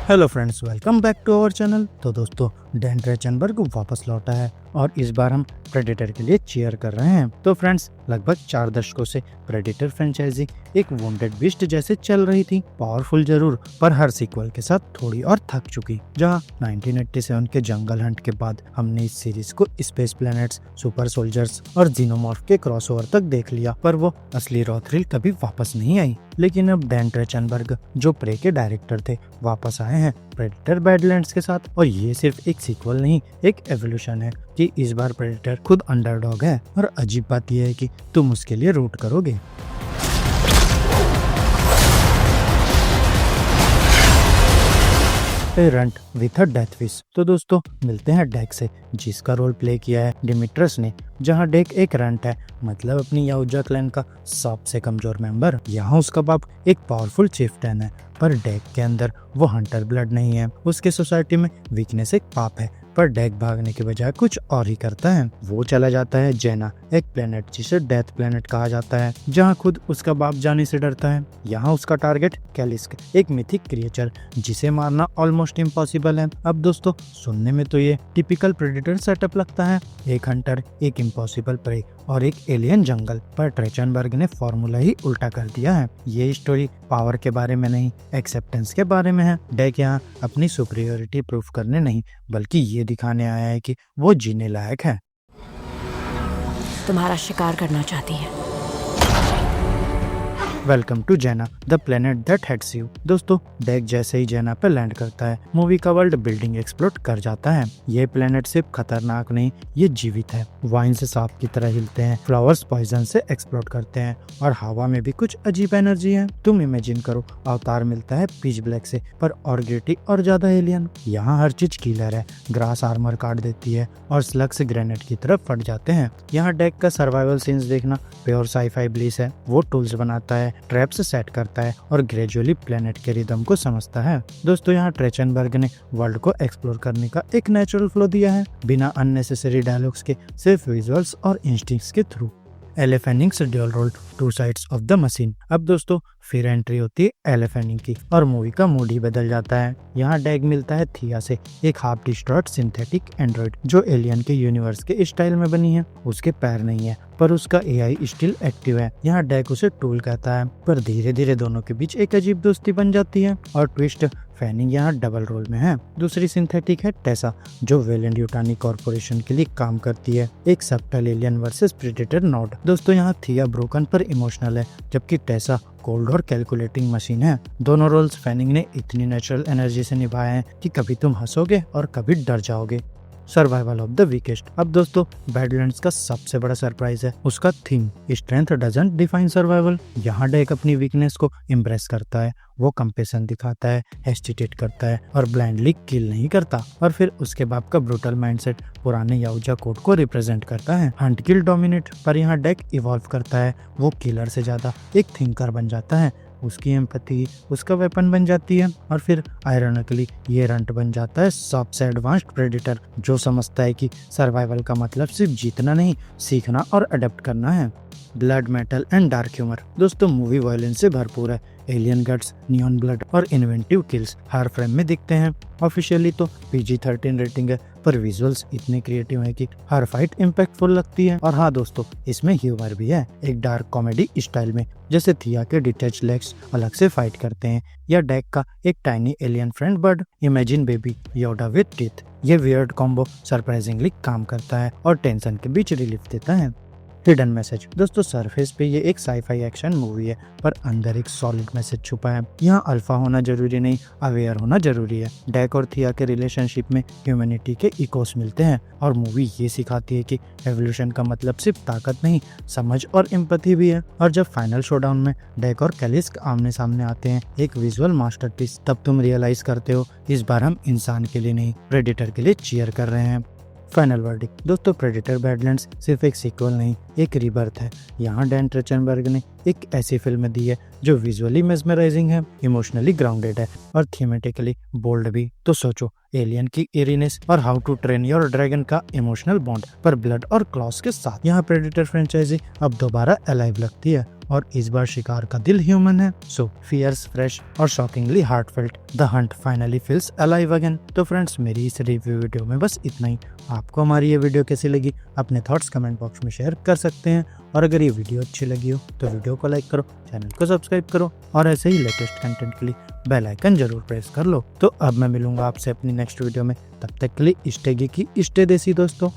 Hello friends, welcome back to our channel. तो दोस्तों, Dan ट्रेचनबर्ग वापस लौटा है और इस बार हम प्रेडेटर के लिए चीयर कर रहे हैं। तो फ्रेंड्स, लगभग 4 दशकों से प्रेडेटर फ्रेंचाइजी एक वुंडेड बीस्ट जैसे चल रही थी। पावरफुल जरूर, पर हर सीक्वल के साथ थोड़ी और थक चुकी। जहां 1987 के जंगल हंट के बाद हमने इस सीरीज को स्पेस प्लैनेट्स, सुपर सोल्जर्स और जीनोमॉर्फ के क्रॉसओवर तक देख लिया, पर वो असली रॉ थ्रिल कभी वापस नहीं आई। लेकिन अब डैन ट्रेचनबर्ग, जो प्रे के डायरेक्टर थे, वापस आए हैं प्रेडेटर बैडलैंड्स के साथ। और ये सिर्फ एक सीक्वल नहीं, एक एवोल्यूशन है कि इस बार प्रेडेटर खुद अंडरडॉग है। और अजीब बात यह है कि तुम उसके लिए रूट करोगे। A runt with a death wish. तो दोस्तों, मिलते हैं डेक से, जिसका रोल प्ले किया है डिमिट्रस ने। जहां डेक एक रंट है, मतलब अपनी याउजा क्लैन का सबसे कमजोर मेंबर। यहाँ उसका बाप एक पावरफुल चिफ्टन है, पर डेक के अंदर वो हंटर ब्लड नहीं है। उसके सोसाइटी में वीकनेस एक पाप है। पर डेक भागने के बजाय कुछ और ही करता है। वो चला जाता है जेना, एक प्लेनेट जिसे डेथ प्लेनेट कहा जाता है, जहाँ खुद उसका बाप जाने से डरता है। यहाँ उसका टारगेट कैलिस्क, एक मिथिक क्रिएचर जिसे मारना ऑलमोस्ट इम्पॉसिबल है। अब दोस्तों, सुनने में तो ये टिपिकल प्रेडेटर सेटअप लगता है, एक हंटर, एक इम्पॉसिबल प्रे और एक एलियन जंगल। पर ट्रेचनबर्ग ने फॉर्मूला ही उल्टा कर दिया है। ये स्टोरी पावर के बारे में नहीं, एक्सेप्टेंस के बारे में है। डेक यहाँ अपनी सुपीरियोरिटी प्रूफ करने नहीं, बल्कि ये दिखाने आया है कि वो जीने लायक है। तुम्हारा शिकार करना चाहती है। Welcome to Genna, the planet that hates you. दोस्तों, डेक जैसे ही जेना पे लैंड करता है, मूवी का वर्ल्ड बिल्डिंग एक्सप्लोड कर जाता है। ये प्लेनेट सिर्फ खतरनाक नहीं, ये जीवित है। वाइन से सांप की तरह हिलते हैं, फ्लावर्स पॉइजन से एक्सप्लोड करते हैं और हवा में भी कुछ अजीब एनर्जी है। तुम इमेजिन करो, अवतार मिलता है पिच ब्लैक से, पर और ग्रिटी और ज्यादा एलियन। यहाँ हर चीज किलर है, ग्रास आर्मर काट देती है और स्लग्स ग्रेनेड की तरफ फट जाते हैं। यहाँ डेक का सर्वाइवल सीन्स देखना प्योर साईफाई ब्लिस है। वो टूल्स बनाता है, ट्रैप्स सेट करता है और ग्रेजुअली प्लेनेट के रिदम को समझता है। दोस्तों, यहाँ ट्रेचनबर्ग ने वर्ल्ड को एक्सप्लोर करने का एक नेचुरल फ्लो दिया है, बिना अननेसेसरी डायलॉग्स के, सिर्फ विजुअल्स और इंस्टिंक्ट्स के थ्रू। एलिफेनिंग्स dual role, two sides of the machine. अब दोस्तों, फिर एंट्री होती है एलिफेनिंग की और मूवी का मूड ही बदल जाता है। यहाँ डेक मिलता है थिया से, एक हाफ डिस्ट्रॉयड सिंथेटिक एंड्रॉइड जो एलियन के यूनिवर्स के स्टाइल में बनी है। उसके पैर नहीं है, पर उसका एआई स्टिल एक्टिव है। यहाँ डेक उसे टूल कहता है, पर धीरे धीरे दोनों के बीच एक अजीब दोस्ती बन जाती है। और ट्विस्ट, फैनिंग यहाँ डबल रोल में है। दूसरी सिंथेटिक है टेसा, जो वेलेंट यूटानी कॉर्पोरेशन के लिए काम करती है, एक subtle alien versus predator node. दोस्तों, यहाँ थिया ब्रोकन पर इमोशनल है, जबकि टेसा कोल्ड और कैलकुलेटिंग मशीन है। दोनों रोल्स फैनिंग ने इतनी नेचुरल एनर्जी से निभाए हैं कि कभी तुम हंसोगे और कभी डर जाओगे। Survival of the weakest. अब दोस्तों, बैडलैंड्स का सबसे बड़ा सरप्राइज है उसका theme, strength doesn't define survival. यहाँ डेक अपनी वीकनेस को इम्प्रेस करता है। वो कंपेशन दिखाता है, हेस्टिटेट करता है और ब्लाइंडली किल नहीं करता। और फिर उसके बाप का ब्रूटल माइंडसेट पुराने याउजा कोड को रिप्रेजेंट करता है, हंट किल डोमिनेट। पर यहाँ डेक इवॉल्व करता है, वो किलर से ज्यादा एक थिंकर बन जाता है। उसकी एम्पैथी उसका वेपन बन जाती है। और फिर आयरॉनिकली ये रंट बन जाता है सबसे एडवांस्ड प्रेडेटर, जो समझता है कि सर्वाइवल का मतलब सिर्फ जीतना नहीं, सीखना और अडेप्ट करना है। Blood, metal and dark humour. दोस्तों, मूवी वायलेंस से भरपूर है। एलियन गट्स, नियॉन ब्लड और इन्वेंटिव किल्स हर फ्रेम में दिखते हैं। ऑफिशियली तो PG-13 रेटिंग है, पर विजुअल्स इतने क्रिएटिव हैं कि हर फाइट इम्पैक्टफुल लगती है। और हाँ दोस्तों, इसमें ह्यूमर भी है, एक डार्क कॉमेडी स्टाइल में, जैसे थिया के डिटैच लेग्स अलग से फाइट करते हैं, या डेक का एक tiny alien friend bird, imagine baby योडा with teeth. ये वियर्ड कॉम्बो सरप्राइजिंगली काम करता है और टेंशन के बीच रिलीफ देता है। Hidden message. दोस्तों, सरफेस पे ये एक साईफाई एक्शन मूवी है, पर अंदर एक सॉलिड मैसेज छुपा है। यहाँ अल्फा होना जरूरी नहीं, अवेयर होना जरूरी है। डेक और थिया के रिलेशनशिप में ह्यूमैनिटी के इकोस मिलते हैं और मूवी ये सिखाती है कि एवोल्यूशन का मतलब सिर्फ ताकत नहीं, समझ और एम्पैथी भी है। और जब फाइनल शोडाउन में डेक और कैलिस्क आमने सामने आते हैं, एक विजुअल मास्टरपीस, तब तुम रियलाइज करते हो इस बार हम इंसान के लिए नहीं, प्रेडेटर के लिए चीयर कर रहे हैं। Final verdict. दोस्तों, प्रेडेटर बैडलैंड्स सिर्फ एक सीक्वल नहीं, एक रीबर्थ है। यहाँ डैन ट्रेचनबर्ग ने एक ऐसी फिल्म दी है जो विजुअली मेस्मराइजिंग है, इमोशनली ग्राउंडेड है और थीमेटिकली बोल्ड भी। तो सोचो, एलियन की एरीनेस और how to train your dragon का इमोशनल बॉन्ड, पर ब्लड और क्लॉस के साथ। यहाँ प्रेडेटर फ्रेंचाइजी अब दोबारा अलाइव लगती है और इस बार शिकार का दिल ह्यूमन है। सो फियर्स, फ्रेश और shockingly heartfelt, the Hunt finally feels alive again. तो फ्रेंड्स, मेरी इस रिव्यू वीडियो में बस इतना ही। आपको हमारी ये वीडियो कैसी लगी अपने थॉट्स कमेंट बॉक्स में शेयर कर सकते हैं, और अगर ये वीडियो अच्छी लगी हो तो वीडियो को लाइक करो, चैनल को सब्सक्राइब करो और ऐसे ही लेटेस्ट कंटेंट के लिए बेल आइकन जरूर प्रेस कर लो। तो अब मैं मिलूंगा आपसे अपनी नेक्स्ट वीडियो में, तब तक के लिए स्टे geeky, स्टे देसी दोस्तों।